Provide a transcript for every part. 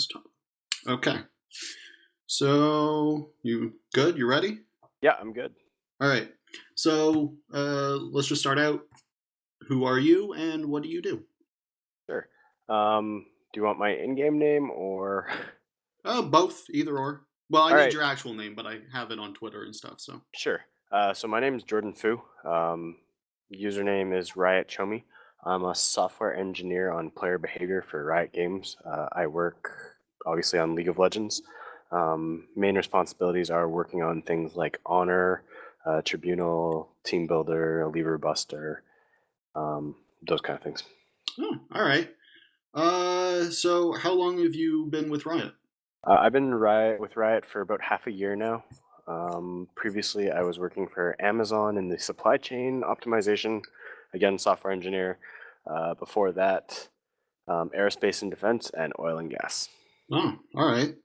desktop. Okay. So you good? You ready? Yeah, I'm good. All right. So let's just start out. Who are you, and what do you do? Sure. Do you want my in-game name or? Both, either or. Well, I All need right, your actual name, but I have it on Twitter and stuff. So. sure. So my name is Jordan Fu. Username is Riot Chomi. I'm a software engineer on player behavior for Riot Games. I work obviously on League of Legends. Main responsibilities are working on things like Honor, Tribunal, Team Builder, Lever Buster, those kind of things. Oh, all right. So how long have you been with Riot? I've been with Riot for about half a year now. Previously, I was working for Amazon in the supply chain optimization, again, software engineer. Before that, aerospace and defense and oil and gas. Oh, all right.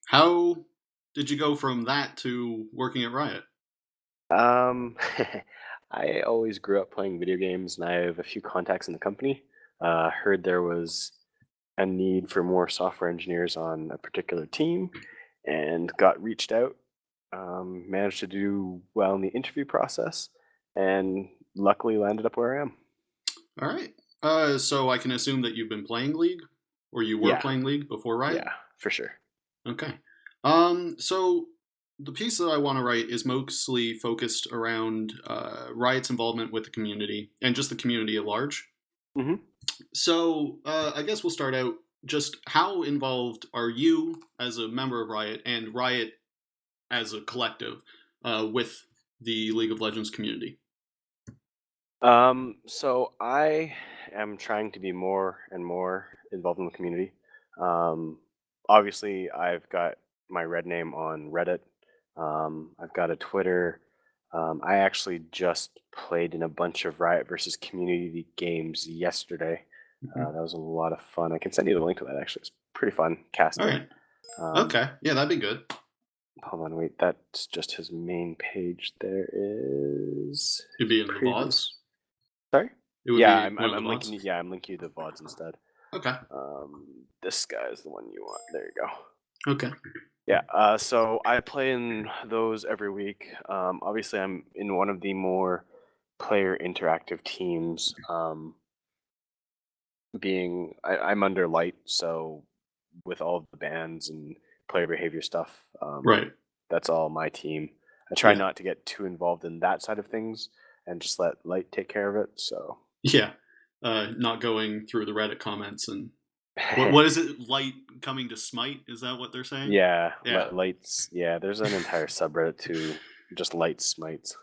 How did you go from that to working at Riot? Um, I always grew up playing video games, and I have a few contacts in the company. Heard there was a need for more software engineers on a particular team, and got reached out. Managed to do well in the interview process, and luckily landed up where I am. All right. So I can assume that you've been playing League, or you were Yeah, playing League before Riot? yeah, for sure. Okay. So the piece that I want to write is mostly focused around Riot's involvement with the community and just the community at large. hmm So I guess we'll start out just how involved are you as a member of Riot and Riot as a collective with the League of Legends community? So I am trying to be more and more involved in the community. Um, Obviously, I've got my red name on Reddit. I've got a Twitter. I actually just played in a bunch of Riot versus community games yesterday. Mhm. That was a lot of fun. I can send you the link to that. Actually, it's pretty fun All casting. right. Um, Okay. Yeah, that'd be good. Hold on, wait. That's just his main page. There is It'd his be in the previous. VODs. Sorry. It would Yeah, be I'm one I'm, of the I'm VODs. linking you. Yeah, I'm linking you the VODs instead. Okay. This guy is the one you want. There you go. Okay. Yeah. So I play in those every week. Obviously, I'm in one of the more player interactive teams. I'm under light, so with all of the bans and player behavior stuff, Right. that's all my team. I try Yeah. not to get too involved in that side of things and just let light take care of it. So. Yeah. Not going through the Reddit comments and what is it? Light coming to smite? Is that what they're saying? Yeah, Yeah. lights. Yeah, there's an entire subreddit to just light smites.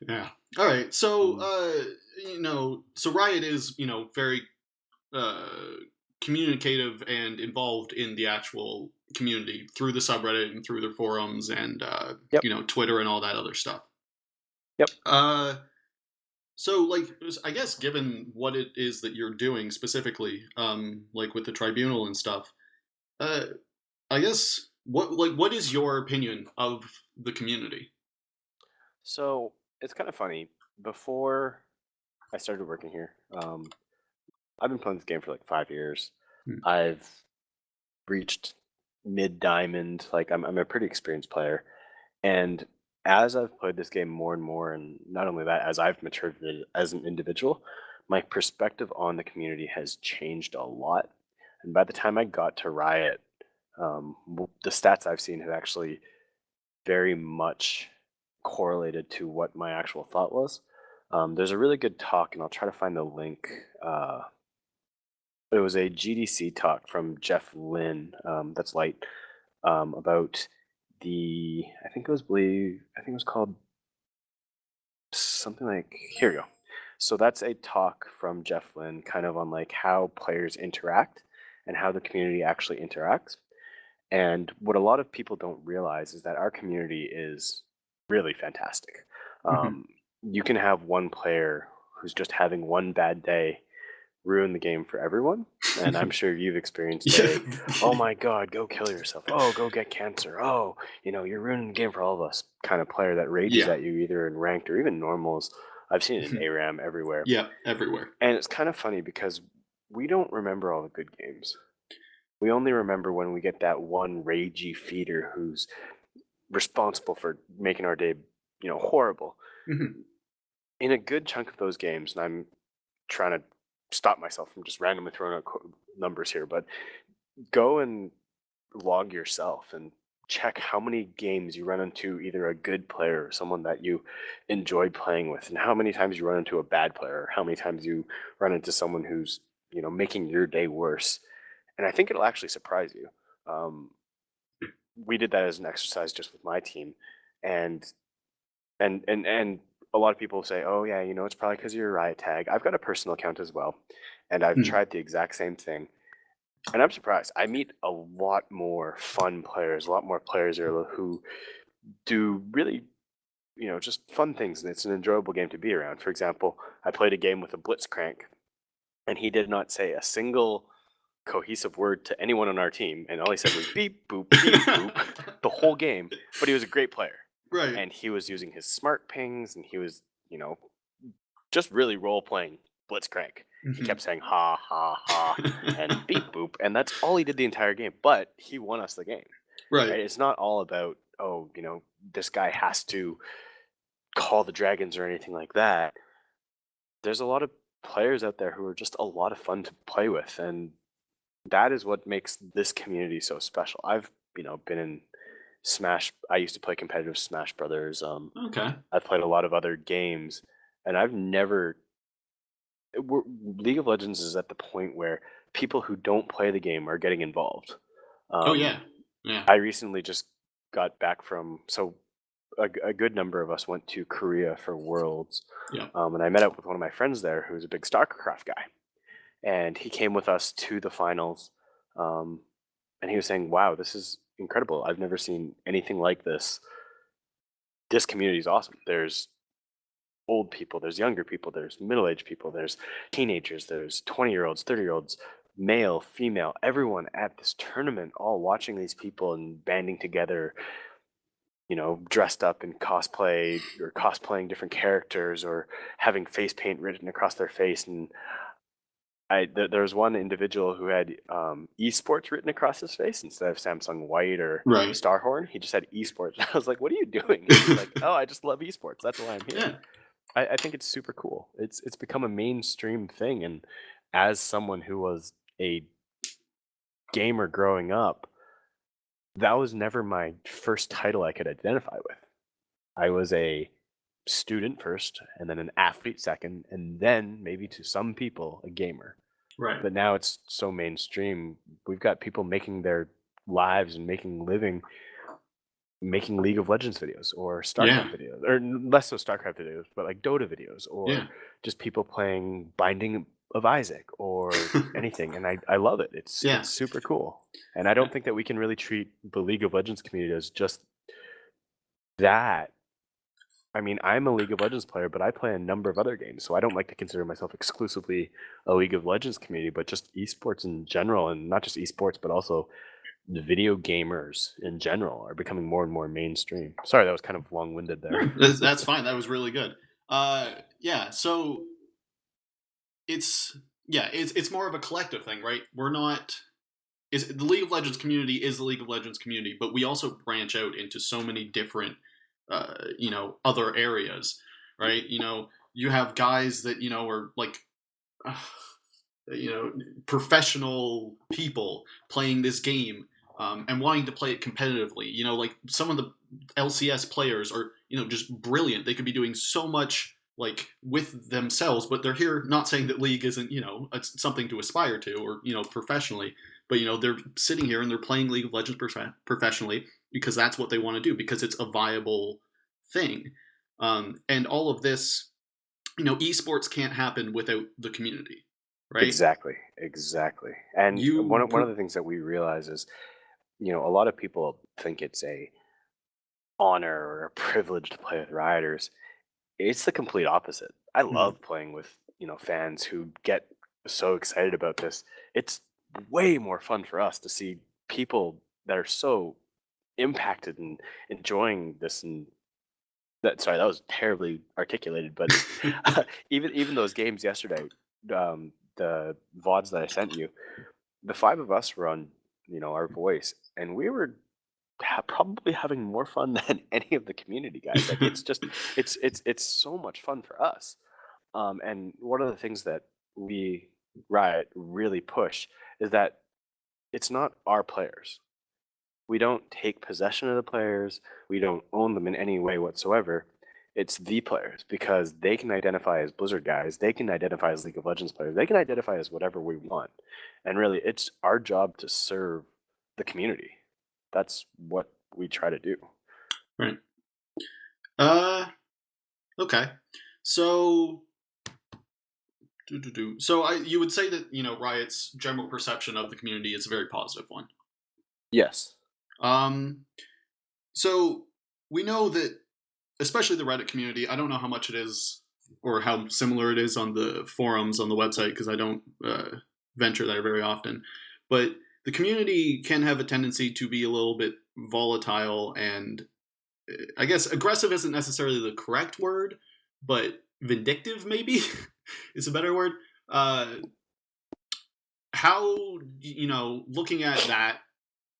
Yeah. All right. So, Mm. so Riot is, very uh, communicative and involved in the actual community through the subreddit and through their forums and, Yep, Twitter and all that other stuff. yep. Uh, so, like, I guess given what it is that you're doing specifically, like with the tribunal and stuff, uh, I guess what is your opinion of the community? So it's kind of funny. Before I started working here, I've been playing this game for like 5 years. Hmm. I've reached mid diamond. Like I'm a pretty experienced player, and as I've played this game more and more, and not only that, as I've matured as an individual, my perspective on the community has changed a lot. And by the time I got to Riot, the stats I've seen have actually very much correlated to what my actual thought was. There's a really good talk, and I'll try to find the link. It was a GDC talk from Jeff Lynn, that's light, about I think it was called something like, here we go. So that's a talk from Jeff Lynn, kind of on like how players interact and how the community actually interacts. And what a lot of people don't realize is that our community is really fantastic. Mhm. Um, you can have one player who's just having one bad day ruin the game for everyone. And I'm sure you've experienced Yeah. oh my God, go kill yourself. Oh, go get cancer. Oh, you're ruining the game for all of us kind of player that rages Yeah. at you either in ranked or even normals. I've seen it in Mhm. ARAM everywhere. Yeah, everywhere. And it's kind of funny because we don't remember all the good games. We only remember when we get that one ragey feeder who's responsible for making our day, horrible. Mhm. In a good chunk of those games, and I'm trying to stop myself from just randomly throwing out numbers here, but go and log yourself and check how many games you run into either a good player or someone that you enjoy playing with, and how many times you run into a bad player, or how many times you run into someone who's making your day worse. And I think it'll actually surprise you. Um, we did that as an exercise just with my team, and and a lot of people say, oh yeah, it's probably because of your riot tag. I've got a personal account as well, and I've Mm. tried the exact same thing. And I'm surprised. I meet a lot more fun players, a lot more players who do really, just fun things, and it's an enjoyable game to be around. For example, I played a game with a Blitzcrank, and he did not say a single cohesive word to anyone on our team, and all he said was beep boop the whole game. But he was a great player, Right. and he was using his smart pings, and he was, you know, just really role playing Blitzcrank. He Mhm. kept saying ha ha ha and beep boop, and that's all he did the entire game. But he won us the game. Right. Right? It's not all about, oh, this guy has to call the dragons or anything like that. There's a lot of players out there who are just a lot of fun to play with, and that is what makes this community so special. I've, been in Smash. I used to play competitive Smash Brothers. Okay. I've played a lot of other games, and I've never. League of Legends is at the point where people who don't play the game are getting involved. Oh, Um, yeah. Yeah. I recently just got back from, so a good number of us went to Korea for Worlds, Yeah. and I met up with one of my friends there who's a big StarCraft guy, and he came with us to the finals, um, and he was saying, "Wow, this is incredible! I've never seen anything like this. This community is awesome. There's old people, there's younger people, there's middle-aged people, there's teenagers, there's 20-year-olds, 30-year-olds, male, female, everyone at this tournament, all watching these people and banding together, dressed up in cosplay or cosplaying different characters or having face paint written across their face. And there was one individual who had esports written across his face instead of Samsung White or Right. Starhorn. He just had esports. I was like, "What are you doing?" And he's like, "Oh, I just love esports. That's why I'm here." Yeah. I think it's super cool. It's become a mainstream thing, and as someone who was a gamer growing up, that was never my first title I could identify with. I was a student first, and then an athlete second, and then maybe to some people, a gamer. Right. But now it's so mainstream. We've got people making their lives and making living making League of Legends videos or Yeah. StarCraft videos, or less so StarCraft videos, but like Dota videos, or Yeah. just people playing Binding of Isaac or anything. And I love it. Yeah. It's super cool. And I don't think that we can really treat the League of Legends community as just that. I mean, I'm a League of Legends player, but I play a number of other games, so I don't like to consider myself exclusively a League of Legends community, but just esports in general, and not just esports, but also the video gamers in general are becoming more and more mainstream. Sorry, that was kind of long-winded there. No, that's fine. That was really good. Yeah. So it's it's more of a collective thing, right? We're not is the League of Legends community is the League of Legends community, but we also branch out into so many different other areas, right? You have guys that are like uh, professional people playing this game, and wanting to play it competitively. Like some of the LCS players are just brilliant. They could be doing so much like with themselves, but they're here not saying that league isn't it's something to aspire to, or professionally, but they're sitting here and they're playing League of Legends professionally because that's what they want to do, because it's a viable thing. And all of this, esports can't happen without the community, right? Exactly, exactly. And You one of the things that we realize is, a lot of people think it's a honor or a privilege to play with rioters. It's the complete opposite. I Mhm. love playing with, fans who get so excited about this. It's way more fun for us to see people that are so impacted and enjoying this. And that, sorry, that was terribly articulated, but even those games yesterday, the VODs that I sent you, the five of us were on. our voice, and we were probably having more fun than any of the community guys. Like it's just it's so much fun for us. And one of the things that we Riot really push is that it's not our players. We don't take possession of the players. We don't own them in any way whatsoever. It's the players because they can identify as Blizzard guys. They can identify as League of Legends players. They can identify as whatever we want. And really, it's our job to serve the community. That's what we try to do. Right. Uh. Okay. So. So you would say that Riot's general perception of the community is a very positive one. Yes. Um. So we know that, especially the Reddit community. I don't know how much it is or how similar it is on the forums on the website because I don't venture there very often. But the community can have a tendency to be a little bit volatile and I guess aggressive isn't necessarily the correct word, but vindictive maybe is a better word. Uh, how looking at that,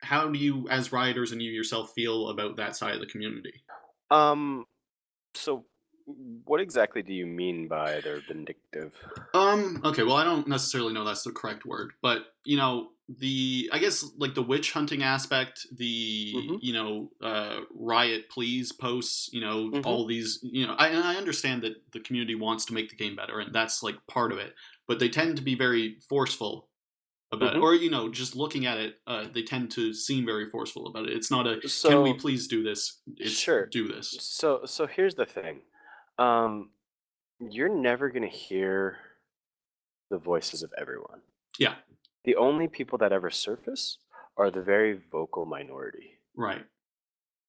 how do you, as rioters and you yourself, feel about that side of the community? Um. So, what exactly do you mean by they're vindictive? Okay, well, I don't necessarily know that's the correct word, but the I guess like the witch hunting aspect, the Mm-hmm. riot please posts, Mm-hmm. all these, and I understand that the community wants to make the game better, and that's like part of it, but they tend to be very forceful about it, Mm-hmm. or just looking at it, they tend to seem very forceful about it. It's not a can we So, please do this? It's sure. do this. So here's the thing. Um, you're never gonna hear the voices of everyone. Yeah, The only people that ever surface are the very vocal minority. right.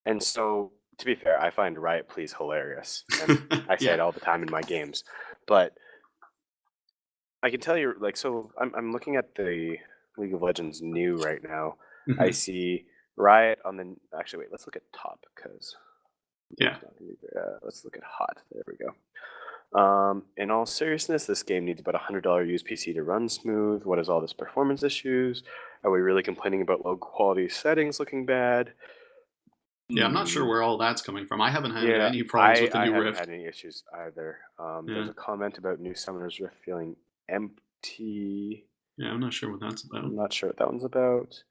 And so, to be fair, I find Riot Please hilarious, and I say Yeah. it all the time in my games. But I can tell you, like, so I'm looking at the League of Legends new right now. I Hmm. see Riot on the. Actually, wait, let's look at top because Yeah. it's not gonna be let's look at hot. There we go. In all seriousness, this game needs about $100 used PC to run smooth. What is all this performance issues? Are we really complaining about low quality settings looking bad? Yeah, I'm not sure Hmm. where all that's coming from. I haven't had Yeah, any problems I with the I new haven't Rift. had any issues either. There's Yeah, a comment about new Summoner's Rift feeling empty. yeah, I'm not sure what that's I'm about. not sure what that one's about.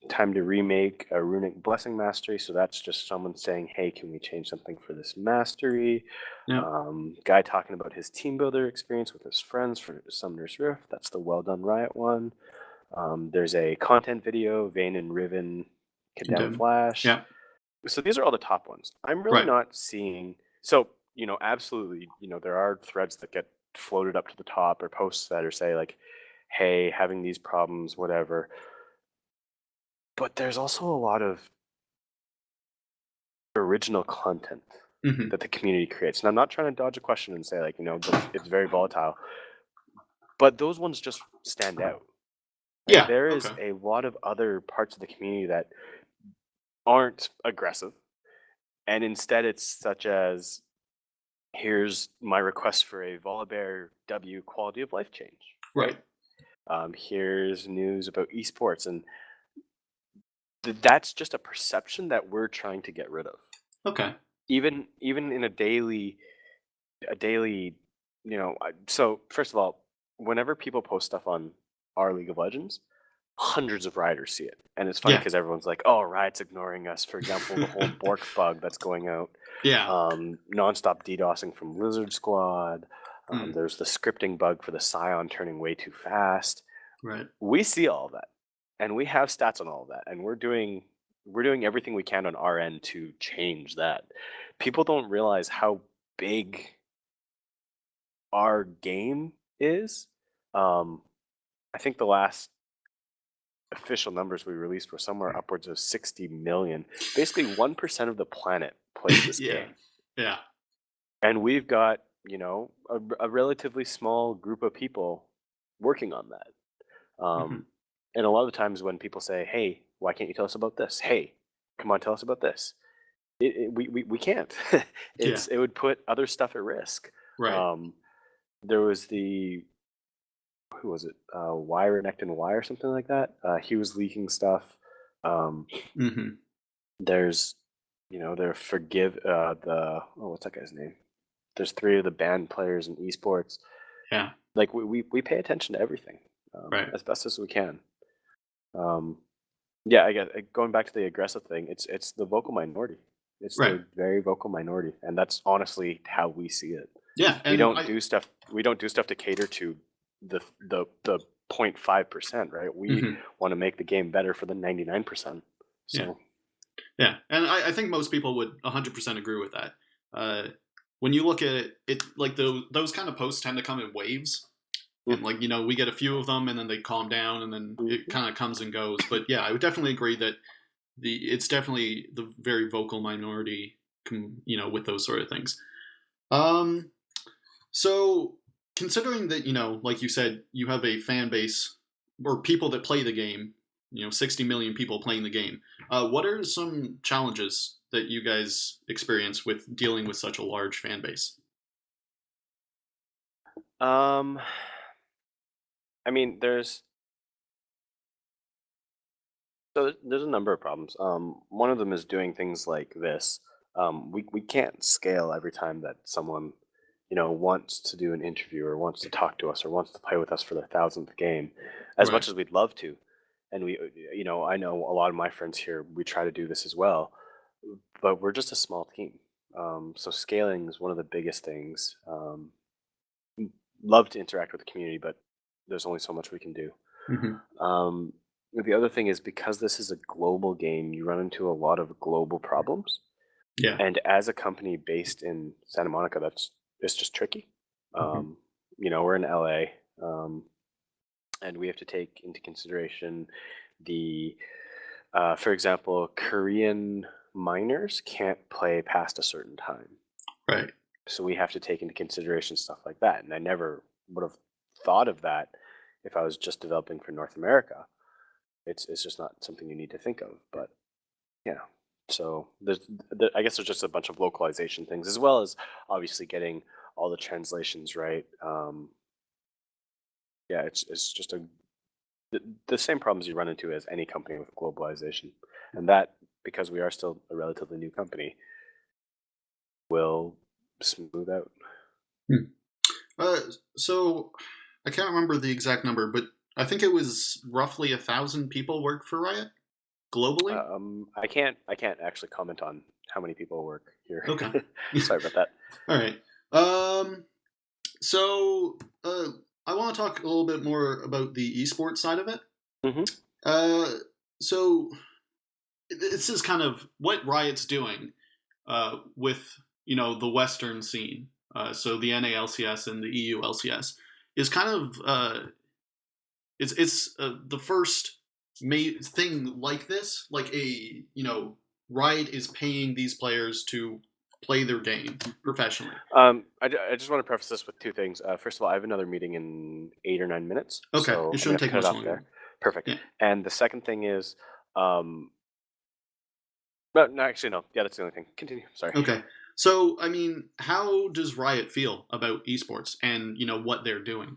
Time to remake a runic blessing mastery. So that's just someone saying, "Hey, can we change something for this mastery?" Yeah, Guy talking about his team builder experience with his friends for Summoner's Rift. That's the Well Done Riot one. There's a content video, Vayne and Riven condemn condemn. Flash. Yeah, So these are all the top ones. I'm really right. not seeing. So absolutely, there are threads that get floated up to the top or posts that are say like, "Hey, having these problems, whatever." But there's also a lot of original content Hmm. that the community creates. And I'm not trying to dodge a question and say like, it's very volatile, but those ones just stand out. Like Yeah. there is Okay. a lot of other parts of the community that aren't aggressive, and instead it's such as here's my request for a Volibear W quality of life change, Right. right? Here's news about esports, and that's just a perception that we're trying to get rid of. Okay. Even in a daily, so first of all, whenever people post stuff on our League of Legends, hundreds of rioters see it, and it's funny Yeah. because everyone's like, "Oh, Riot's ignoring us." For example, the whole Bork bug that's going out, Yeah. nonstop DDoSing from Lizard Squad. Hmm. There's the scripting bug for the Scion turning way too fast. Right. We see all of that, and we have stats on all of that, and we're doing everything we can on our end to change that. People don't realize how big our game is. Um, I think the last official numbers we released were somewhere upwards of 60 million. Basically, 1% of the planet plays this Yeah. game. Yeah. And we've got, a relatively small group of people working on that. Hmm. And a lot of the times when people say, "Hey, why can't you tell us about this? Hey, come on, tell us about this." We can't. Yeah. It would put other stuff at risk. Right. Um, there was the who was it? Wirenectin Y or something like that. He was leaking stuff. Um, Hmm. there's, there forgive what's that guy's name? There's three of the band players in esports. Yeah. Like we pay attention to everything Right. as best as we can. Um, yeah, I guess going back to the aggressive thing, it's the vocal minority. It's Right. the very vocal minority, and that's honestly how we see it. Yeah. We And don't I. do stuff. We don't do stuff to cater to the 0.5%, right? We Mhm. want to make the game better for the 99%. Yeah. So, Yeah. And I think most people would 100% agree with that. Uh, when you look at it, like those kind of posts tend to come in waves. And mhm, like we get a few of them, and then they calm down, and then it mhm. kind of comes and goes. But yeah, I would definitely agree that it's definitely the very vocal minority, with those sort of things. Um, so considering that like you said, you have a fan base or people that play the game, 60 million people playing the game. What are some challenges that you guys experience with dealing with such a large fan base? um, I mean, there's a number of problems. One of them is doing things like this. We can't scale every time that someone, wants to do an interview or wants to talk to us or wants to play with us for their thousandth game, as Right. much as we'd love to. And I know a lot of my friends here. We try to do this as well, but we're just a small team. So scaling is one of the biggest things. Love to interact with the community, but there's only so much we can do. Hmm. Um, the other thing is because this is a global game, you run into a lot of global problems. Yeah. And as a company based in Santa Monica, it's just tricky. Hmm. Um, we're in LA, and we have to take into consideration for example, Korean minors can't play past a certain time. Right. So we have to take into consideration stuff like that. And I never would have thought of that if I was just developing for North America. It's just not something you need to think of. But yeah, so I guess there's just a bunch of localization things as well as obviously getting all the translations right. Yeah, it's just the same problems you run into as any company with globalization, and that because we are still a relatively new company will smooth out. Hmm. Uh, so I can't remember the exact number, but I think it was roughly 1,000 people work for Riot globally. I can't actually comment on how many people work here. Okay. Sorry about that. All right. Um, so I want to talk a little bit more about the esports side of it. Hmm. Uh, so this is kind of what Riot's doing with the Western scene. So the NALCS and the EULCS is kind of it's the first thing like this, like Riot is paying these players to play their game professionally. I just want to preface this with two things. First of all, I have another meeting in 8 or 9 minutes, Okay, so it I'm gonna shouldn't have to take cut it much off longer. there. Perfect. Yeah. And the second thing is, um, but no, actually no. Yeah, that's the only thing. Continue. Sorry. Okay. So I mean, how does Riot feel about esports and what they're doing?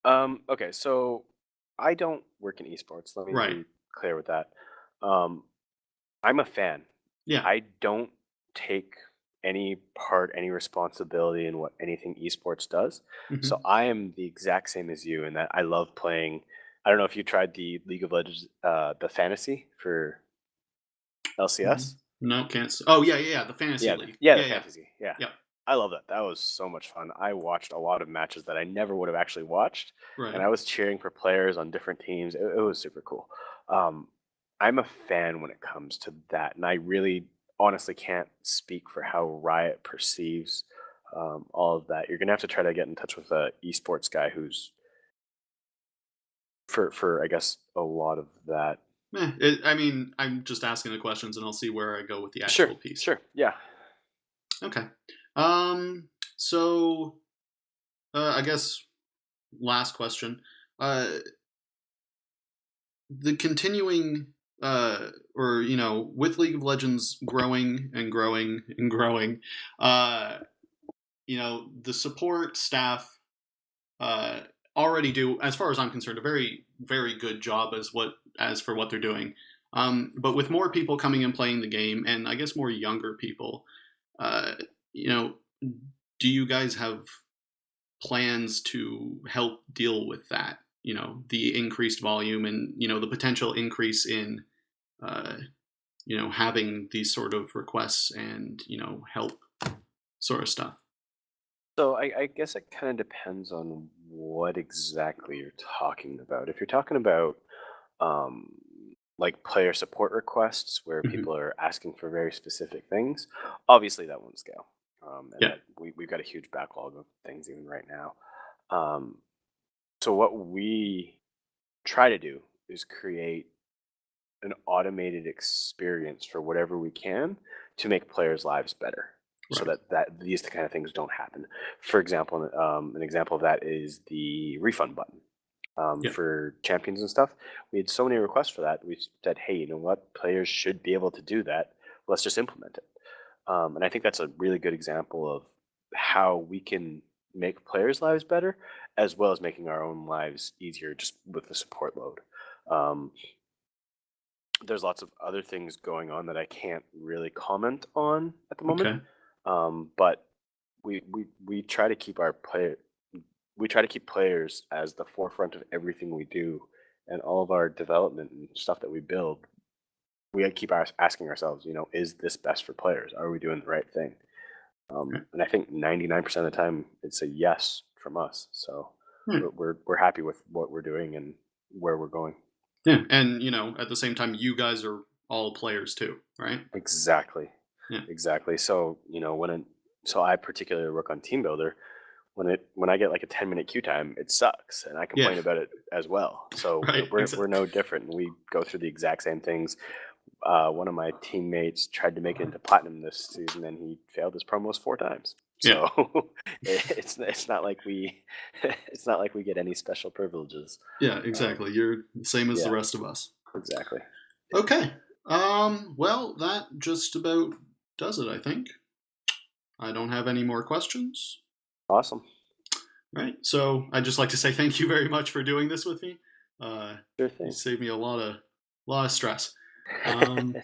Okay, so I don't work in esports. Let me Right. be clear with that. Um, I'm a fan. Yeah. I don't take any part, any responsibility in what anything esports does. So Hmm. I am the exact same as you in that I love playing. I don't know if you tried the League of Legends, the fantasy for LCS. No, can't. Oh yeah, yeah, yeah. The fantasy Yeah, league. the Yeah, yeah, fantasy. Yeah, yeah. I love that. That was so much fun. I watched a lot of matches that I never would have actually watched, and Right. I was cheering for players on different teams. It was super cool. Um, I'm a fan when it comes to that, and I really, honestly, can't speak for how Riot perceives all of that. You're gonna have to try to get in touch with a esports guy who's for I guess a lot of that. I mean, I'm just asking the questions, and I'll see where I go with the Sure, actual piece. sure, yeah. Okay. So I guess last question. Uh, the continuing, or with League of Legends growing and growing and growing, uh, the support staff. already do, as far as I'm concerned, a very very good job as for what they're doing. But with more people coming and playing the game, and I guess more younger people, uh, you know, do you guys have plans to help deal with that? You know, the increased volume and the potential increase in uh, having these sort of requests and help sort of stuff. So I guess it kind of depends on what exactly you're talking about. If you're talking about um, like player support requests where Hmm. people are asking for very specific things, obviously that won't scale. And Yeah. that we've got a huge backlog of things even right now. Um, so what we try to do is create an automated experience for whatever we can to make players' lives better, so Right. that these kind of things don't happen. For example, an example of that is the refund button Yeah. for champions and stuff. We had so many requests for that. We said, hey, you know what? Players should be able to do that. Let's just implement it. And I think that's a really good example of how we can make players' lives better, as well as making our own lives easier just with the support load. Um, there's lots of other things going on that I can't really comment on at the moment. Okay. But we try to keep our player we try to keep players as the forefront of everything we do, and all of our development and stuff that we build. We gotta keep asking ourselves, is this best for players? Are we doing the right thing? Okay. And I think 99% of the time it's a yes from us. So Hmm. we're happy with what we're doing and where we're going. Yeah. And at the same time, you guys are all players too, right? Exactly. Yeah. Exactly. So, so I particularly work on Team Builder. When I get like a 10-minute queue time, it sucks, and I Yeah. complain about it as well. So Right. we're Exactly. no different. We go through the exact same things. One of my teammates tried to make it into platinum this season, and he failed his promos 4 times. Yeah. So it's not like we it's not like we get any special privileges. Yeah. Um, Exactly. You're the same as the yeah, rest of us. exactly. Okay. Well, that just about does it, I think. I don't have any more questions. Awesome. Right. So I'd just like to say thank you very much for doing this with me. Sure You thing. saved me a lot of stress. Um,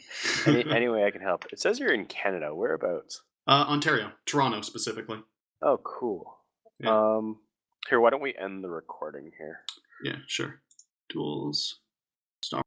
Any way I can help. It says you're in Canada. Whereabouts? Ontario, Toronto specifically. Oh, cool. Yeah. Um, Here, why don't we end the recording here? Yeah. Sure. Tools. Stop.